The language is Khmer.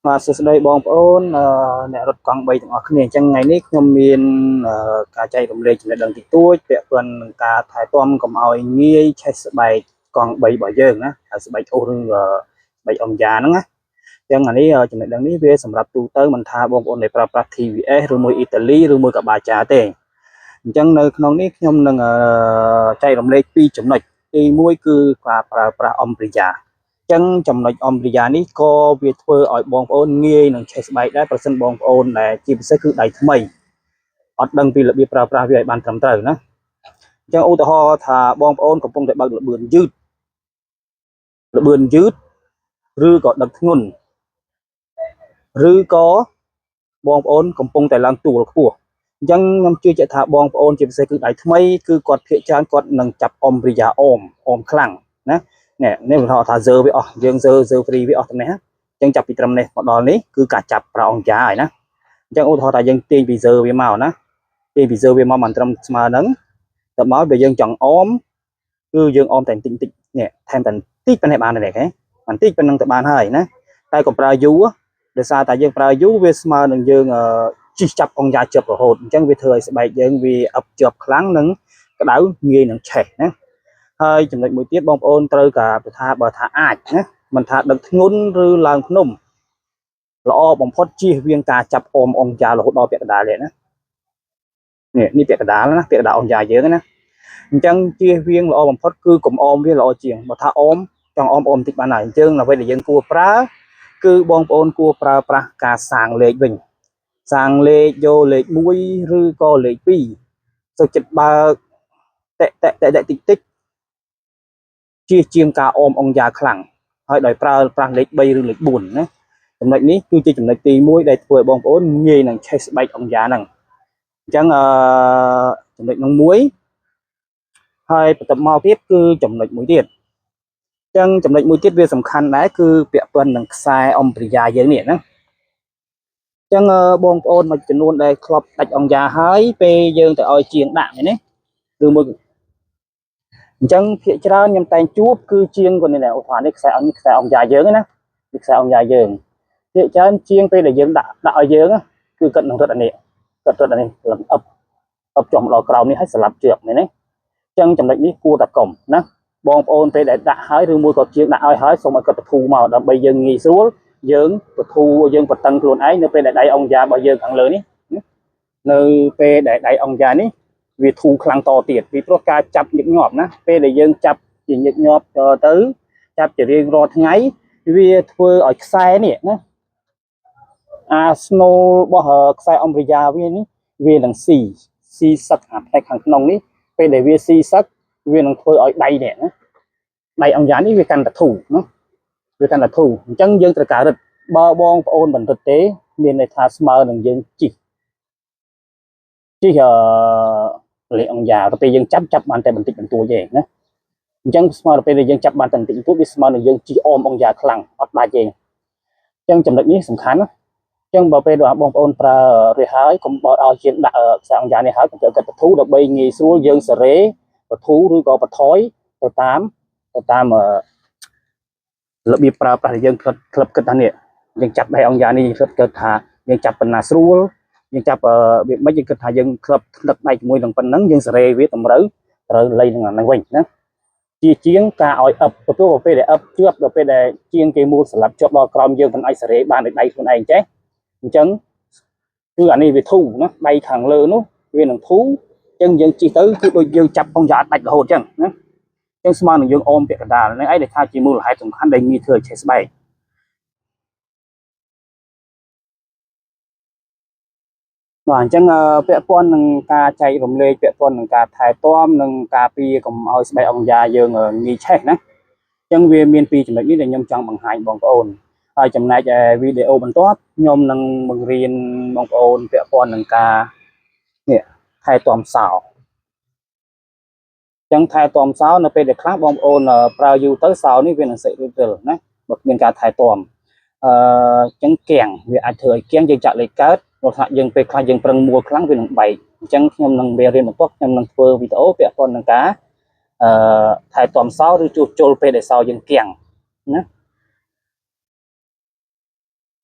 បាទសួស្តីបងប្អូនអ្នករត់កង់3ទាំងអស់គ្នាអញ្ចឹងថ្ងៃនេះខ្ញុំមានការចែករំលែកចំណេះដឹងតិចតួចពាក់ព័ន្ធនឹងការថែទាំកុំឲ្យងាយឆេះស្បែកកង់3របស់យើងណាហើយស្បែកអូសឬស្បែកអង្យ៉ាហ្នឹងណាអញ្ចឹងអានេះចំណេះដឹងនេះវាសម្រាប់ទូទៅមិនថាបងប្អូនដែលប្រើប្រាស់ TVS ឬមួយអ៊ីតាលីឬមួយក៏បាចាទេអញ្ចឹងនៅក្នុងនេះខ្ញុំនឹងចែករំលែកពីរចំណុចទី1គឺការប្រើប្រាស់អំព្រិយាចឹងចំណុចអំព្រិយានេះក៏វាធ្វើឲ្យបងប្អូនងាយនឹងឆេះស្បែកដែរប្រសិនបងប្អូនដែលជាពិសេសគឺដៃថ្មីអត់ដឹងពីរបៀបប្រើប្រាស់វាឲ្យបានត្រឹមត្រូវណាអញ្ចឹងឧទាហរណ៍ថាបងប្អូនកំពុងតែបើកល្បឿនយឺតឬក៏ដឹកធ្ងន់ឬក៏បងប្អូនកំពុងតែឡើងទួលខ្ពស់អញ្ចឹងខ្ញុំជឿជាក់ថាបងប្អូនជាពិសេសគឺដៃថ្មីគឺគាត់ភាកច្រើនគាត់នឹងចាប់អំព្រិយាអមខ្លាំងណានេះឧទាហរណ៍ថាζើវាអស់យើងζើហ្វ្រីវាអស់ទៅនេះអញ្ចឹងចាប់ពីត្រឹមនេះមកដល់នេះគឺការចាប់ប្រើអង្គយ៉ាហើយណាអញ្ចឹងឧទាហរណ៍ថាយើងទាញពីζើវាមកណាទាញពីζើវាមកមិនត្រឹមស្មើហ្នឹងតែមកបើយើងចង់អមគឺយើងអមតែបន្តិចនេះថែមតែបន្តិចប៉ុណ្ណេះបានទេគេបន្តិចប៉ុណ្ណឹងទៅបានហើយណាតែក៏ប្រើយូរដោយសារតែយើងប្រើយូរវាស្មើនឹងយើងជីកចាប់អង្គយ៉ាជាប់រហូតអញ្ចឹងវាធ្វើឲ្យស្បែកយើងវាអឹបជាប់ខ្លាំងនិងក្តៅងាយនឹងឆេះណាហើយចំណុចមួយទៀតបងប្អូនត្រូវការថាបើថាអាចណាមិនថាដឹកធ្ងន់ឬឡើងភ្នំល្អបំផុតជៀសវាងការចាប់អង្គយ៉ារហូតដល់ពាក់កណ្ដាលនេះណានេះពាក់កណ្ដាលណាពាក់កណ្ដាលអង្គយ៉ាយើងណាអញ្ចឹងជៀសវាងល្អបំផុតគឺកុំអមវាល្អជាងបើថាចង់អមបន្តិចបានហើយអញ្ចឹងអ្វីដែលយើងគួរប្រើគឺបងប្អូនគួរប្រើប្រាស់ការសាងលេខវិញសាងលេខយកលេខ1ឬក៏លេខ2សុខចិត្តបើកតិចជាងការអមអង្គយ៉ាខ្លាំងហើយដោយប្រើប្រាស់លេខ3ឬលេខ4ណាចំណុចនេះគឺជាចំណុចទី1ដែលធ្វើឲ្យបងប្អូនងាយនឹងឆេះស្បែកអង្គយ៉ាហ្នឹងអញ្ចឹងចំណុចនោះមួយហើយបន្ទាប់មកទៀតគឺចំណុចមួយទៀតអញ្ចឹងចំណុចមួយទៀតវាសំខាន់ដែរគឺពាក់ព័ន្ធនឹងខ្សែអំព្រិយាយើងនេះណាអញ្ចឹងបងប្អូនមួយចំនួនដែលធ្លាប់ដាច់អង្គយ៉ាហើយពេលយើងទៅឲ្យជាងដាក់នេះឬមួយអញ្ចឹងភាគច្រើនខ្ញុំតែងជួបគឺជាងគាត់នេះឧទាហរណ៍នេះខ្សែអង្គយ៉ាយើងណានេះខ្សែអង្គយ៉ាយើងភាគច្រើនជាងពេលដែលយើងដាក់ឲ្យយើងគឺគាត់នឹងរត់អានេះលំអឹបចុះមកដល់ក្រោមនេះហើយស្លាប់ជាប់នេះណាអញ្ចឹងចំណុចនេះគួរតែកុំណាបងប្អូនពេលដែលដាក់ហើយឬមួយក៏ជាងដាក់ឲ្យហើយសូមឲ្យគាត់ទៅធូរមកដើម្បីយើងងាយស្រួលយើងទៅធូរយើងបតឹងខ្លួនឯងនៅពេលដែលដៃអង្គយ៉ារបស់យើងខាងលើនេះនៅពេលដែលដៃអង្គយ៉ានេះវាធូរខ្លាំងតទៀតពីព្រោះការចាប់ញឹកញាប់ណាពេលដែលយើងចាប់ជាញឹកញាប់ទៅចាប់ជារៀងរាល់ថ្ងៃវាធ្វើឲ្យខ្សែនេះណាអាស្នូលរបស់ខ្សែអំព្រិយាវានេះវានឹងស៊ីសឹកអាផ្នែកខាងក្នុងនេះពេលដែលវាស៊ីសឹកវានឹងធ្វើឲ្យដៃនេះណាដៃអង្គយ៉ានេះវាកាន់តែធូរណាវាកាន់តែធូរអញ្ចឹងយើងត្រូវការរឹតបើបងប្អូនមិនរឹតទេមានន័យថាស្មើនឹងយើងជីកលេខអង្គយ៉ាទៅពេលយើងចាប់បានតែបន្តិចបន្តួចទេណាអញ្ចឹងស្មើទៅពេលដែលយើងចាប់បានតែបន្តិចបន្តួចវាស្មើនឹងយើងជីកអង្គយ៉ាខ្លាំងអត់ដាច់ទេអញ្ចឹងចំណុចនេះសំខាន់ណាអញ្ចឹងបើពេលបងប្អូនប្រើរួចហើយកុំបោតឲ្យជាងដាក់ខ្សែអង្គយ៉ានេះហើយកុំទៅកាត់បធូដើម្បីងាយស្រួលយើងសេរីបធូឬក៏បថយទៅតាមរបៀបប្រើប្រាស់យើងក្លឹបគិតថានេះយើងចាប់ដៃអង្គយ៉ានេះគិតថាយើងចាប់ប៉ុណ្ណាស្រួលយើងចាប់វាមិនយើងគិតថាយើងក្លឹបដឹកដៃជាមួយនឹងប៉ុណ្ណឹងយើងសេរីវាតម្រូវលៃនឹងអាហ្នឹងវិញណាជាងការឲ្យអឹបទៅពេលដែលអឹបជាប់ដល់ពេលដែលជាងគេមូលស្លាប់ជាប់ដល់ក្រោមយើងមិនអាចសេរីបានដោយដៃខ្លួនឯងចេះអញ្ចឹងគឺអានេះវាធូរណាដៃខាងលើនោះវានឹងធូរអញ្ចឹងយើងជិះទៅគឺដូចយើងចាប់អង្គយ៉ាដាច់រហូតអញ្ចឹងណាអញ្ចឹងស្មើនឹងយើងអមពាក់កណ្ដាលហ្នឹងឯងដែលថាជាមូលហេតុសំខាន់ដែលងាយធ្វើឲ្យឆេះស្បែកបាទអញ្ចឹងពាក់ព័ន្ធនឹងការចែករំលែកពាក់ព័ន្ធនឹងការថែទាំនិងការពារកុំឲ្យស្បែកអង្គយ៉ាយើងងាយឆេះណាអញ្ចឹងវាមានពីរចំណុចនេះដែលខ្ញុំចង់បង្ហាញបងប្អូនហើយចំណែកវីដេអូបន្ទាប់ខ្ញុំនឹងបង្រៀនបងប្អូនពាក់ព័ន្ធនឹងការនេះថែទាំសោអញ្ចឹងថែទាំសោនៅពេលដែលខ្លះបងប្អូនប្រើយូរទៅសោនេះវានឹងសិរិលណាបើគ្មានការថែទាំអញ្ចឹងគាំងវាអាចធ្វើឲ្យគាំងយើងចាក់លេខកើតព្រោះថាយើងពេលខ្លះយើងប្រឹងមួលខ្លាំងវានឹងបែកអញ្ចឹងខ្ញុំនឹងរៀនបន្ទាប់ខ្ញុំនឹងធ្វើវីដេអូពាក់ព័ន្ធនឹងការថែទាំសោឬជួសជុលពេលដែលសោយើងគាំងណា